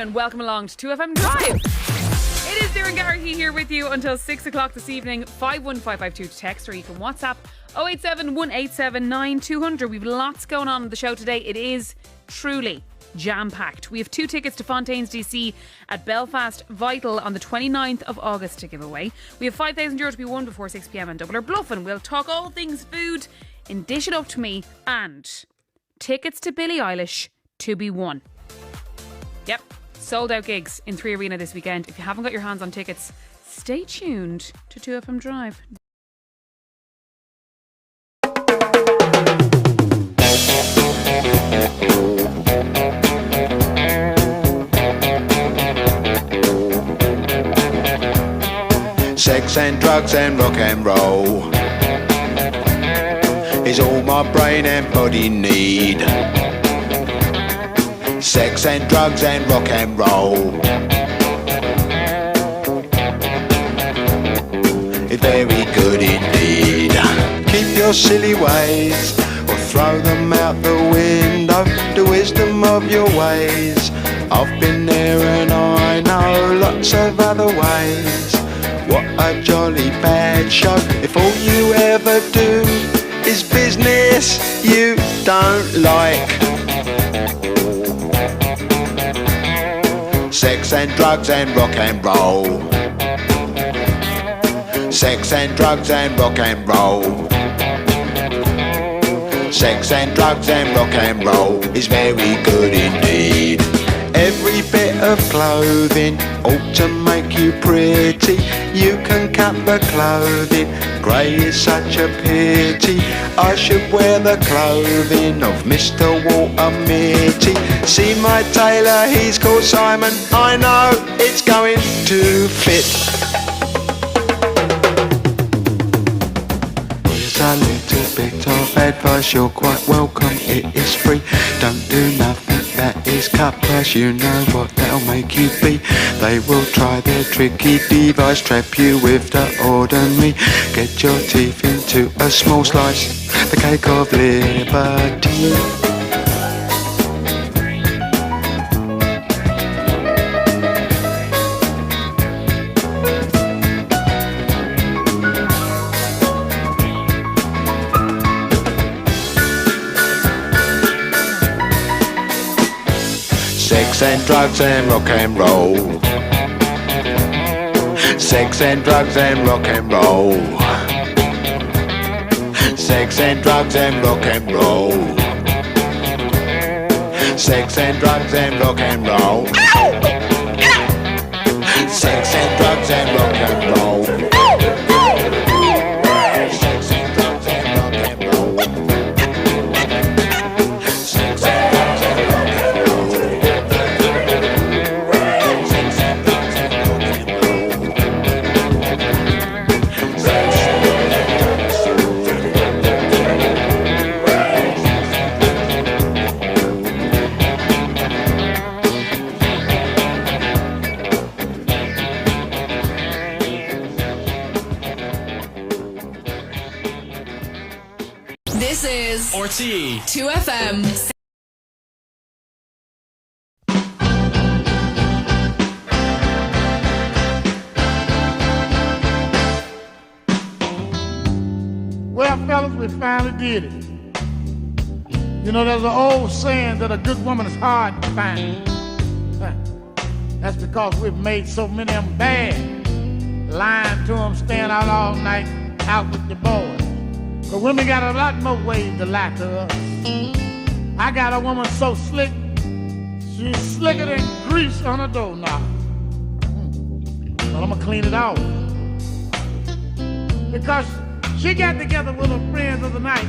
and welcome along to 2FM Drive. It is Darren Garrity here with you until 6 o'clock this evening. 51552 to text, or you can WhatsApp 087 187 9200. We've lots going on in the show today. It is truly jam-packed. We have 2 tickets to Fontaine's DC at Belfast Vital on the 29th of August to give away. We have €5,000 to be won before 6pm on Double or Bluffin'. We'll talk all things food in Dish It Up to Me, and tickets to Billie Eilish to be won. Yep, sold out gigs in 3 Arena this weekend. If you haven't got your hands on tickets, stay tuned to 2FM Drive. Sex and drugs and rock and roll is all my brain and body need. Sex and drugs and rock and roll, it's very good indeed. Keep your silly ways or throw them out the window. The wisdom of your ways, I've been there and I know lots of other ways. What a jolly bad show if all you ever do is business you don't like. Sex and drugs and rock and roll. Sex and drugs and rock and roll. Sex and drugs and rock and roll is very good indeed. Every bit of clothing ought to make you pretty. You can cut the clothing, grey is such a pity. I should wear the clothing of Mr. Walter Mitty. See my tailor, he's called Simon. I know it's going to fit. Here's a little bit of advice, you're quite welcome, it is free. Don't do nothing that is cut price, you know what that'll make you be. They will try their tricky device, trap you with the ordinary. Get your teeth into a small slice, the cake of liberty. Sex and drugs and rock and roll. Sex and drugs and rock and roll. Sex and drugs and rock and roll. Sex and drugs and rock and roll. Sex and drugs and rock and roll. This is RTE 2FM. Well, fellas, we finally did it. You know, there's an old saying that a good woman is hard to find. That's because we've made so many of them bad. Lying to them, staying out all night, out with the boys. But women got a lot more ways to lie to us. I got a woman so slick, she's slicker than grease on a doorknob. But I'm gonna clean it off. Because she got together with her friends the other night.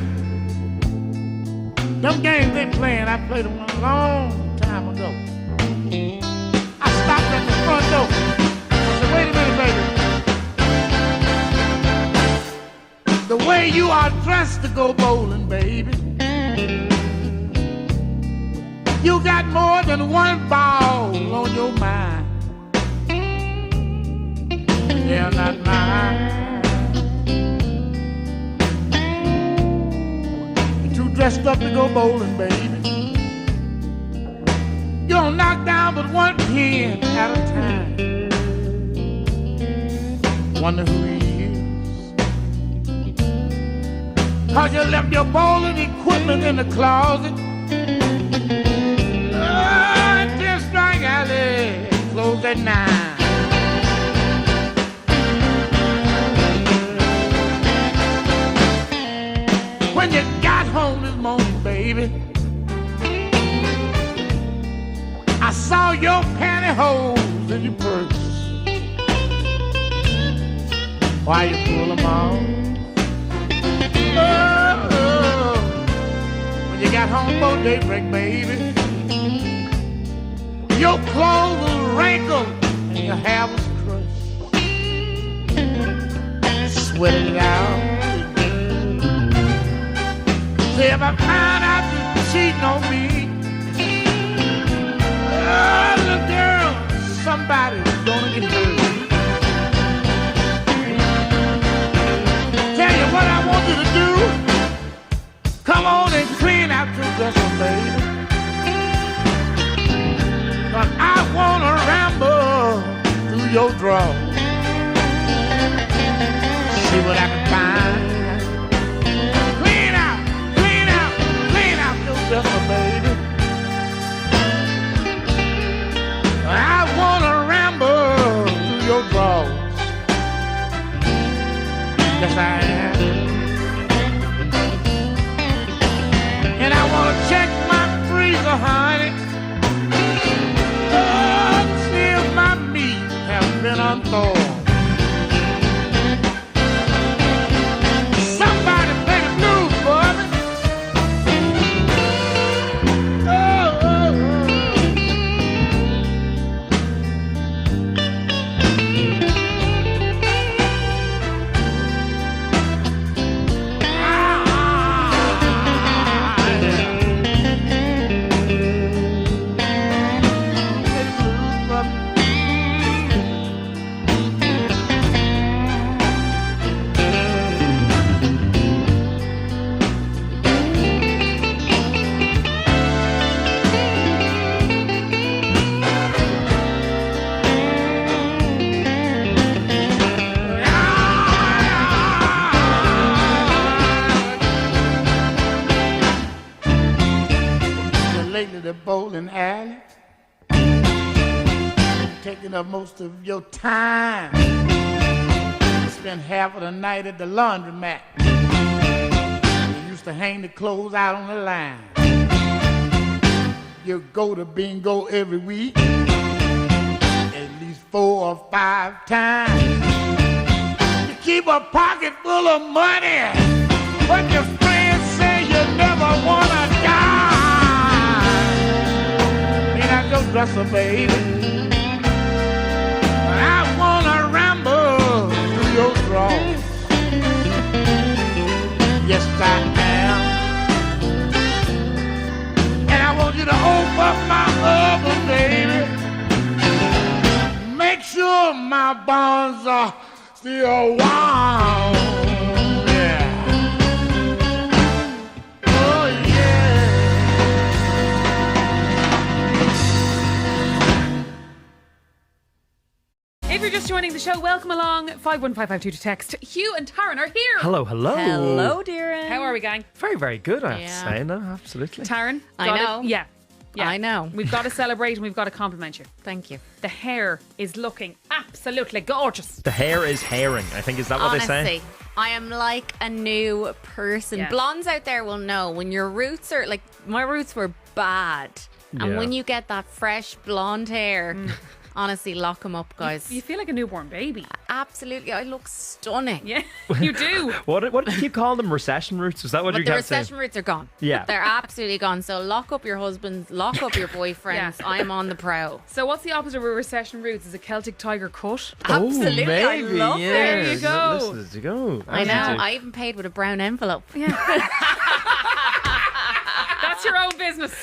Them games they playing, I played them a long time ago. I stopped at the front door. I said, wait a minute, baby. The way you are dressed to go bowling, baby, you got more than one ball on your mind. Yeah, not mine. You're too dressed up to go bowling, baby. You don't knock down but one pin at a time. Wonder who he is. 'Cause you left your bowling equipment in the closet. Just strike alley, close at 9. When you got home this morning, baby, I saw your pantyhose in your purse. Why you pull them off? Oh, when you got home for daybreak, baby, your clothes was wrinkled and your hair was crushed. Sweated it out. See, if I find out you're cheating on me, little girl, somebody's gonna get hurt. Tell you what I want you to do. Come on and clean out your dresser, baby. 'Cause I wanna ramble through your drawers. See what I can find. Clean out your dresser, baby. I wanna ramble through your drawers. Yes, I am. And I wanna check my freezer, honey. Oh, see if my meat has been unthawed. Somebody play the blues for me. Lately the bowling alley taking up most of your time. You spend half of the night at the laundromat. You used to hang the clothes out on the line. You go to bingo every week, at least 4 or 5 times. You keep a pocket full of money, but your friends say you never wanna die. Your dresser, baby. I wanna ramble through your drawers. Yes, I am. And I want you to open up my oven, baby. Make sure my bonds are still warm. Yeah. Oh, yeah. If you're just joining the show, welcome along. 51552 to text. Hugh and Taryn are here. Hello, hello. Hello, Darren. How are we, gang? Very, very good, I have Yeah. to say. No, absolutely. Taryn? I got it? know. Yeah. I know. We've got to celebrate and we've got to compliment you. Thank you. The hair is looking absolutely gorgeous. The hair is hairing, I think. Is that what they say? Honestly, I am like a new person. Yeah. Blondes out there will know when your roots are like, my roots were bad. And Yeah. when you get that fresh blonde hair, honestly, lock them up, guys. You feel like a newborn baby. Absolutely. I look stunning. Yeah, you do. What did you keep calling them? Recession roots? Was that what But you the kept saying? recession roots are gone. Yeah. They're absolutely gone. So lock up your husbands, lock up your boyfriends. Yeah. I am on the prowl. So what's the opposite of a recession roots? Is a Celtic tiger cut? Absolutely. Oh, I maybe, love yeah. it. There you go. Listen, there you go. I know. Absolutely. I even paid with a brown envelope. That's your own business.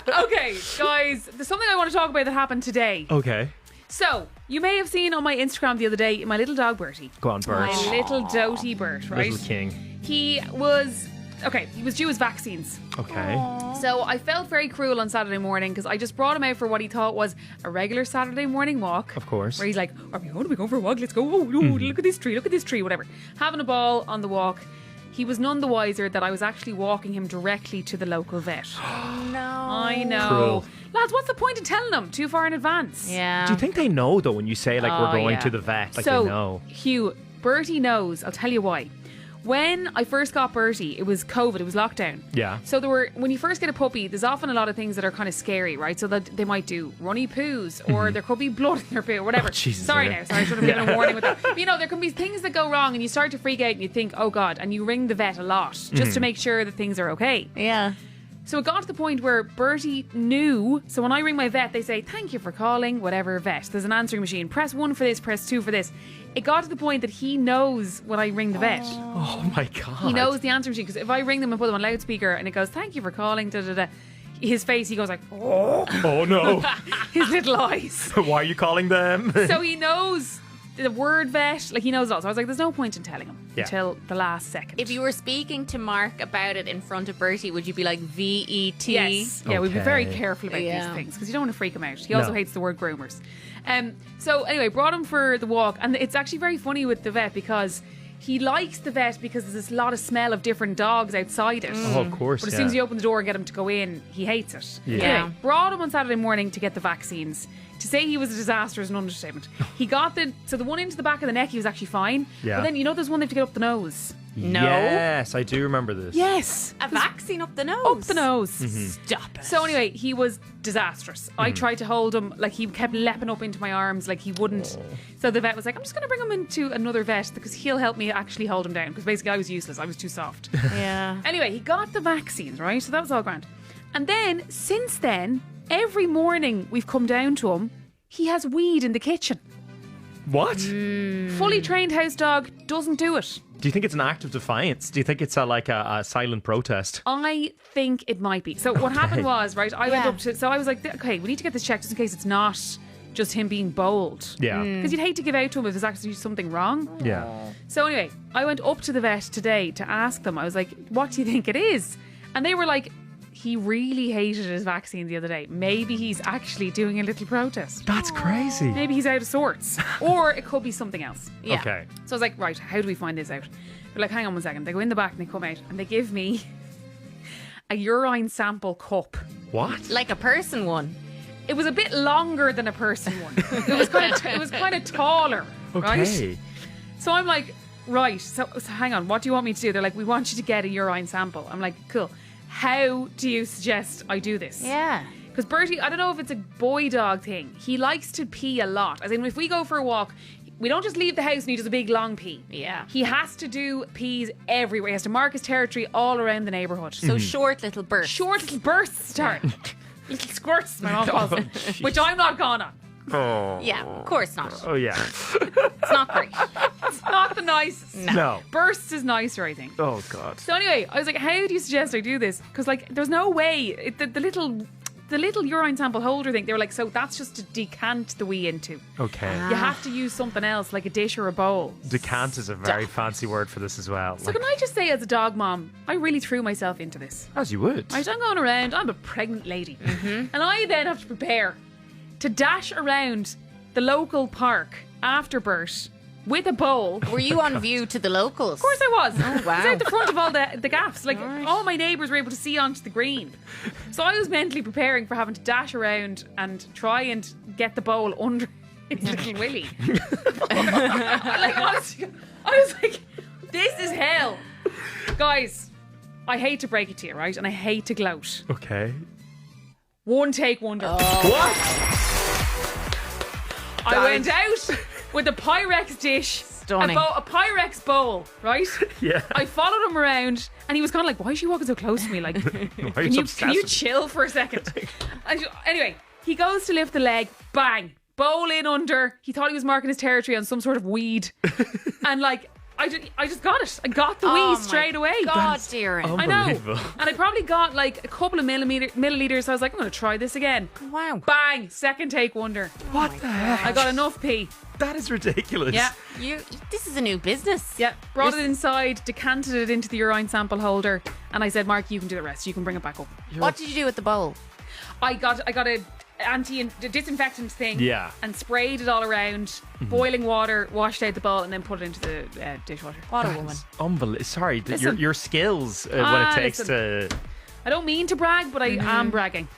Okay, guys, there's something I want to talk about that happened today. Okay. So, you may have seen on my Instagram the other day my little dog Bertie. Go on, Bert. My little doty Bert, right? Little king. He was okay, he was due his vaccines. Okay. So I felt very cruel on Saturday morning because I just brought him out for what he thought was a regular Saturday morning walk. Of course. Where he's like, are we going for a walk? Let's go. Oh, no, look at this tree, whatever. Having a ball on the walk. He was none the wiser that I was actually walking him directly to the local vet. No. I know. Cruel. Lads, what's the point of telling them too far in advance? Yeah. Do you think they know though when you say like we're going yeah. to the vet? Like so, they know. Hugh, Bertie knows. I'll tell you why. When I first got Bertie, it was COVID, it was lockdown. Yeah. So when you first get a puppy, there's often a lot of things that are kind of scary, right? So that they might do runny poos, or there could be blood in their poo, or whatever. Oh, Jesus, sorry yeah. I should have given a warning with that. But, you know, there can be things that go wrong, and you start to freak out, and you think, oh God, and you ring the vet a lot just to make sure that things are okay. Yeah. So it got to the point where Bertie knew. So when I ring my vet, they say, thank you for calling whatever vet. There's an answering machine. Press 1 for this, press 2 for this. It got to the point that he knows when I ring the vet. Oh my God. He knows the answering machine. Because if I ring them and put them on loudspeaker and it goes, thank you for calling, da da da. His face, he goes like, oh. Oh no. His little eyes. Why are you calling them? So he knows the word vet. Like, he knows it all. So I was like, there's no point in telling him until the last second. If you were speaking to Mark about it in front of Bertie, would you be like VET? Yes. Yeah, we'd be very Okay. careful about Yeah. these things because you don't want to freak him out. He also No. hates the word groomers. So anyway, brought him for the walk. And it's actually very funny with the vet because he likes the vet because there's this lot of smell of different dogs outside it. Oh, of course. But as soon as you open the door and get him to go in, he hates it. Yeah. Anyway, brought him on Saturday morning to get the vaccines. To say he was a disaster is an understatement. He got the one into the back of the neck, he was actually fine. Yeah. But then, you know, there's one they have to get up the nose. No. Yes, I do remember this. Yes. A vaccine up the nose. Up the nose. Stop it. So anyway, he was disastrous. I tried to hold him, like he kept leaping up into my arms, like he wouldn't. So the vet was like, I'm just going to bring him into another vet because he'll help me actually hold him down because basically I was useless. I was too soft. Yeah. Anyway, he got the vaccines, right? So that was all grand. And then, since then, every morning we've come down to him, he has weed in the kitchen. What? Fully trained house dog, doesn't do it. Do you think it's an act of defiance? Do you think it's a silent protest? I think it might be. So what happened was, right, I went Yeah. up to, so I was like, okay, we need to get this checked just in case it's not just him being bold. Yeah. Because you'd hate to give out to him if there's actually something wrong. Yeah. So anyway, I went up to the vet today to ask them. I was like, what do you think it is? And they were like, he really hated his vaccine the other day. Maybe he's actually doing a little protest. That's crazy. Maybe he's out of sorts. Or it could be something else. Yeah. Okay. So I was like, right, how do we find this out? They're like, hang on one second. They go in the back and they come out and they give me a urine sample cup. What? Like a person one. It was a bit longer than a person one. It was kind of taller, right? Okay. So I'm like, right, so hang on, what do you want me to do? They're like, we want you to get a urine sample. I'm like, cool. How do you suggest I do this? Yeah. Because Bertie, I don't know if it's a boy dog thing. He likes to pee a lot. As in, if we go for a walk, we don't just leave the house and he does a big long pee. Yeah. He has to do pees everywhere. He has to mark his territory all around the neighbourhood. So short little bursts. Short little bursts start. Little squirts, my mom calls them. Which I'm not gone on. Oh. Yeah, of course not. Oh, yeah. It's not great. It's not the nicest. No. Bursts is nicer, I think. Oh, God. So anyway, I was like, how do you suggest I do this? Because like, there's no way. The little urine sample holder thing, they were like, so that's just to decant the wee into. Okay. You have to use something else, like a dish or a bowl. Decant is a very fancy word for this as well. So can I just say, as a dog mom, I really threw myself into this. As you would. Right, I'm going around, I'm a pregnant lady. And I then have to prepare to dash around the local park after Bert with a bowl. Were you on view to the locals? Of course I was. Oh, I was wow. out the front of all the gaffs. Like, all my neighbours were able to see onto the green. So I was mentally preparing for having to dash around and try and get the bowl under his little willy. Like, honestly, I was like, this is hell. Guys, I hate to break it to you, right? And I hate to gloat. Okay. One take wonder. What? I went out with a Pyrex dish, Stunning. a Pyrex bowl, right? Yeah. I followed him around, and he was kind of like, "Why is she walking so close to me? Like, Why are can you so obsessed? chill for a second?" Anyway, he goes to lift the leg, bang, bowl in under. He thought he was marking his territory on some sort of weed, and like, I just got it. I got the Oh wee my straight away. God, dear. I know. Unbelievable. And I probably got like a couple of milliliters. So I was like, I'm going to try this again. Wow. Bang! Second take wonder. What the heck? I got enough pee. That is ridiculous. Yeah. This is a new business. Yeah, brought it inside, decanted it into the urine sample holder, and I said, Mark, you can do the rest. You can bring it back up. What did you do with the bowl? I got a disinfectant thing, Yeah. and sprayed it all around, boiling water, washed out the bowl, and then put it into the dishwasher. What a woman. Unbelievable. Sorry, Listen. your skills when it takes to. I don't mean to brag, but I am bragging.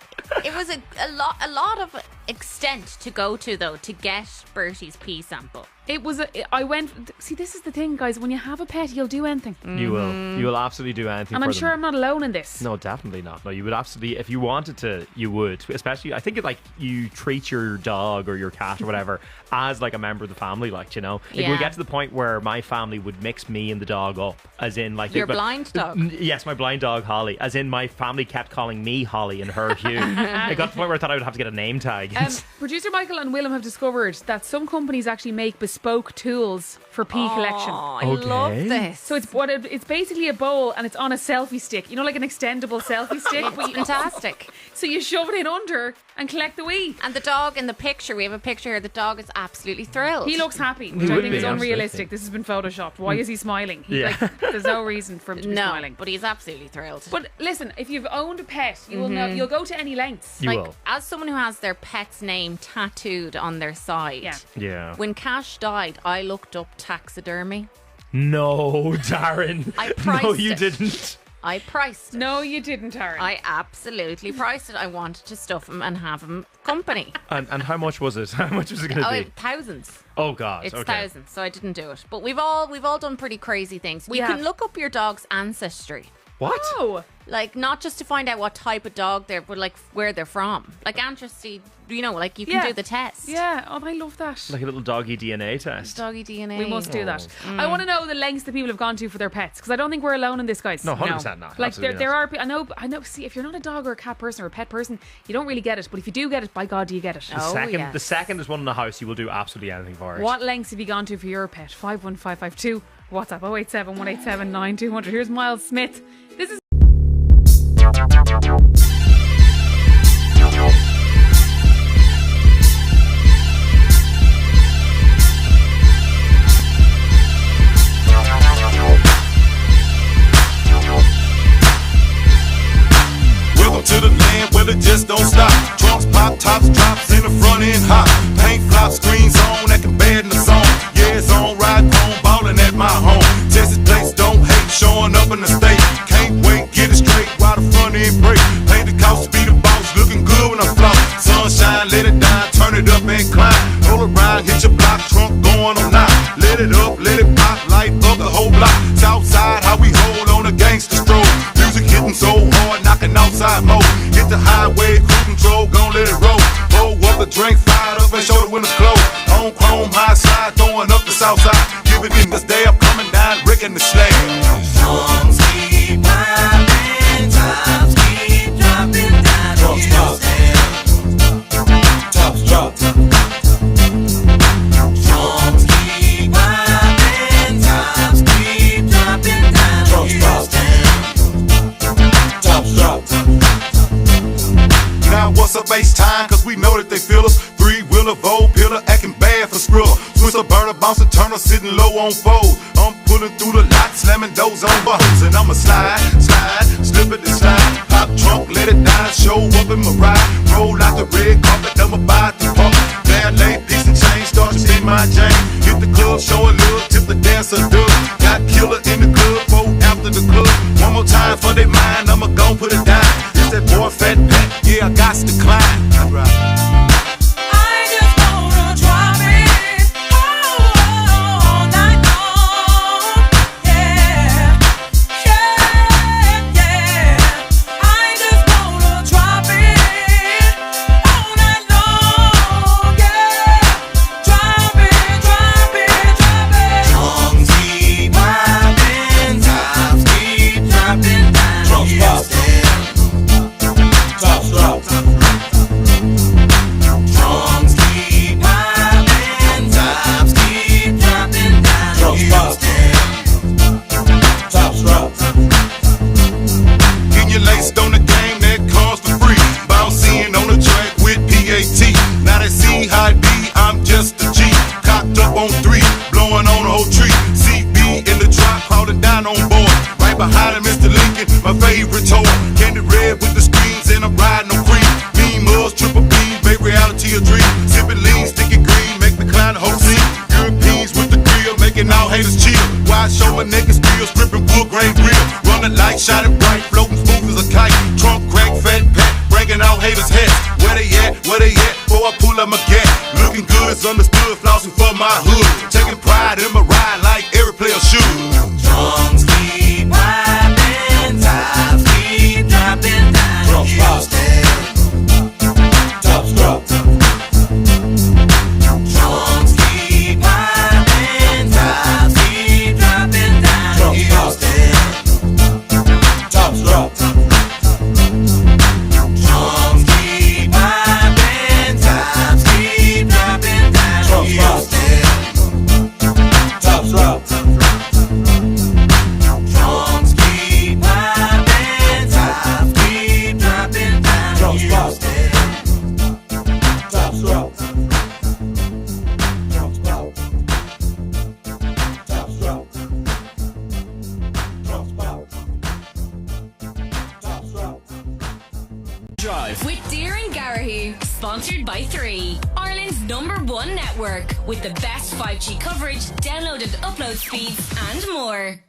It was a lot of extent to go to, though, to get Bertie's pee sample. It was I went. See, this is the thing, guys. When you have a pet, you'll do anything, You will absolutely do anything. and for I'm them. sure I'm not alone in this. No, definitely not. No, you would absolutely, if you wanted to, you would. Especially, I think it, like, you treat your dog or your cat or whatever as like a member of the family, like, you know. Like, Yeah. we get to the point where my family would mix me and the dog up, as in like Your blind dog? Yes, my blind dog Holly. As in, my family kept calling me Holly and her Hugh. It got to the point where I thought I would have to get a name tag. Producer Michael and Willem have discovered that some companies actually make bespoke tools for pee collection. Oh, I love Okay. this. So it's basically a bowl, and it's on a selfie stick. You know, like an extendable selfie stick. But you- fantastic. So you shove it in under and collect the wee. And the dog in the picture, we have a picture here, the dog is absolutely thrilled. He looks happy, which I would think be, is unrealistic. absolutely. This has been photoshopped. Why is he smiling? Yeah. There's no reason for him to be No, smiling. but he's absolutely thrilled. But listen, if you've owned a pet, you will know you'll go to any lengths. You like, will. as someone who has their pet's name tattooed on their side, Yeah. Yeah. when Cash died, I looked up taxidermy. No, Darren. I priced No, you it. didn't. I priced it. No, you didn't, Taryn. I absolutely priced it. I wanted to stuff him and have him company. And how much was it? How much was it going to Oh, be? thousands. Oh God. It's okay. thousands, so I didn't do it. But we've all done pretty crazy things. You have. can look up your dog's ancestry. What? Oh, Like, not just to find out what type of dog they're, but like where they're from. Like ancestry, you know, like you can Yeah. do the test. yeah. Oh, I love that. Like a little doggy DNA test. Doggy DNA. We must do that. Oh. I want to know the lengths that people have gone to for their pets, because I don't think we're alone in this, guys. No, 100% not. Like Absolutely there not. are. I know. See, if you're not a dog or a cat person or a pet person, you don't really get it. But if you do get it, by God, do you get it? Oh, yes. The second there's one in the house, you will do absolutely anything for it. What lengths have you gone to for your pet? 51552. WhatsApp 087 187 9200. Here's Miles Smith. This is. Welcome to the land where the just don't stop. Trunks pop, tops drops in the front end hot. Paint flop, screens on, that can bad in the song. Yeah, it's on, ride home, ballin' at my home. Texas place don't hate, showing up in the state. Can't wait, get it straight while the front end break. Paint the couch, be the boss, looking good when I floss. Sunshine, let it down, turn it up and climb. Roll around, hit your block, trunk going on now. Let it up, let it pop, light up the whole block. Southside, how we hold on a gangster stroll. Music hitting so hard, knocking outside mode. Hit the highway, cruise control, gon' let it roll. Roll up the drink, fired up and show the windows closed. On chrome, high side, throwing up the south side. Give it in this day, I'm coming down, wrecking the slag. Songs keep popping, tops keep dropping down. Tops drop. Tops drop. Songs keep popping, tops keep dropping down. Tops drop. Tops drop. Now what's up bass time, cause we know that they feel us. Three-wheeler, Vogue, pillar, acting bad for Skrilla. Twister, burner, bouncer, turner, sitting low on fold. I'm pulling through the lot, slamming doors on buttons. And I'ma slide, slip it and slide. Pop trunk, let it down, show up in my ride. Roll out the red carpet, I'ma buy the pump. Bad lay, piece and chain, start to see my Jane. Hit the club, showing love, tip the dancer dub. Got killer in the club, four after the club. One more time for their mind, I'ma gon' put it down. It's that boy Fat Pat, yeah, I got to climb. I just wanna drop it all night long, yeah, yeah. behind him, Mr. Lincoln, my favorite toy. Candy red with the screens, and I'm riding on green. Mean mugs, triple beans, make reality a dream. Sipping lean, sticky green, make me climb the whole scene. Europeans with the grill, making all haters chill. Wide show my niggas still stripping wood grain grill. Running light, shining bright, floating smooth as a kite. Trunk crack, fat pack, breaking all haters' heads. Where they at? Where they at? Before I pull up my gat. Looking good is understood, flossing for my hood. Taking pride in my ride like every player should. Drums keep wiping, tops keep dropping down. Houston, tops drop. Drums keep wiping, tops keep dropping down. Houston, tops drop. Drums keep wiping, tops keep dropping down. Houston, tops drop. Drums keep wiping, tops keep dropping down. Houston, tops drop. Drums pop. Tops drop. Drums pop. Tops drop. Drive. With Deer and Garrahy, sponsored by 3, Ireland's #1 network with the best 5G coverage, download and upload speeds, and more.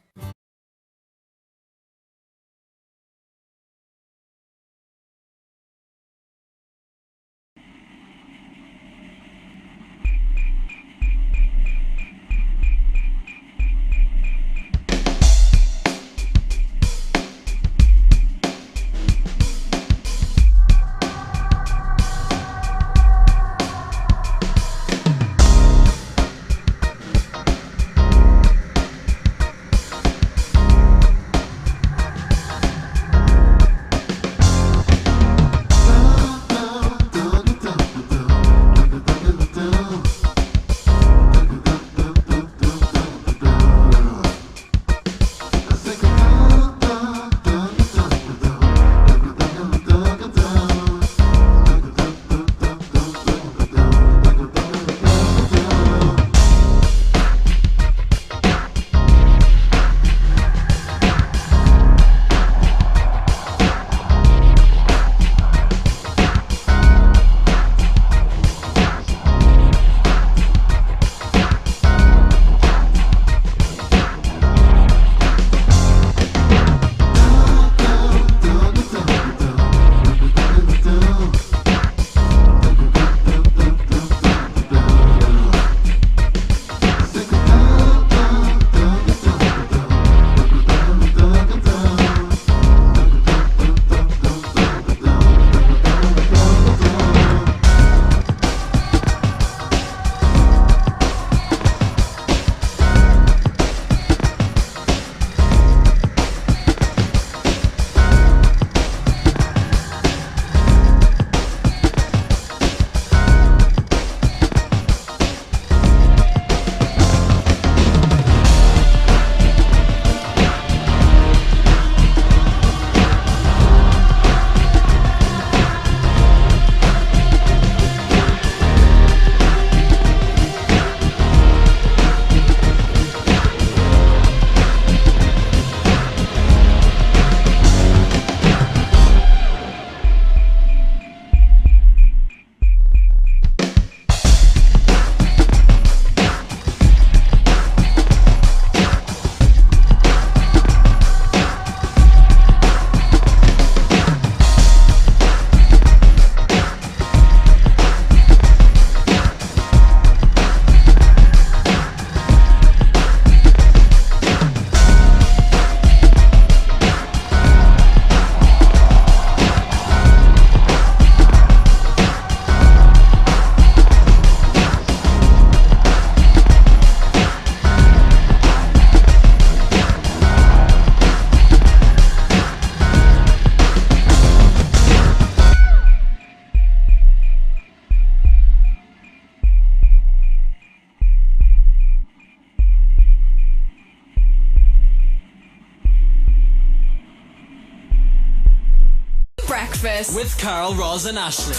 Breakfast with Carl, Roz and Ashley.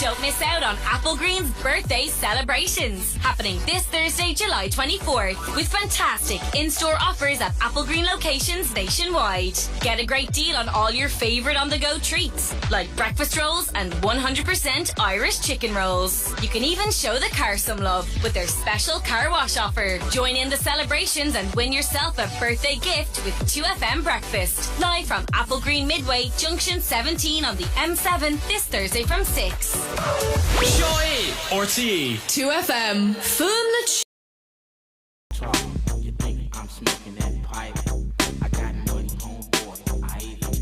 Don't miss out on Apple Green's birthday celebrations, happening this Thursday, July 24th, with fantastic in-store offers at Apple Green locations nationwide. Get a great deal on all your favourite on-the-go treats, like breakfast rolls and 100% Irish chicken rolls. You can even show the car some love with their special car wash offer. Join in the celebrations and win yourself a birthday gift with 2FM Breakfast, live from Apple Green Midway, Junction 17 on the M7 this Thursday from 6. Joy RTE 2FM. Fun You think I'm smoking that pipe?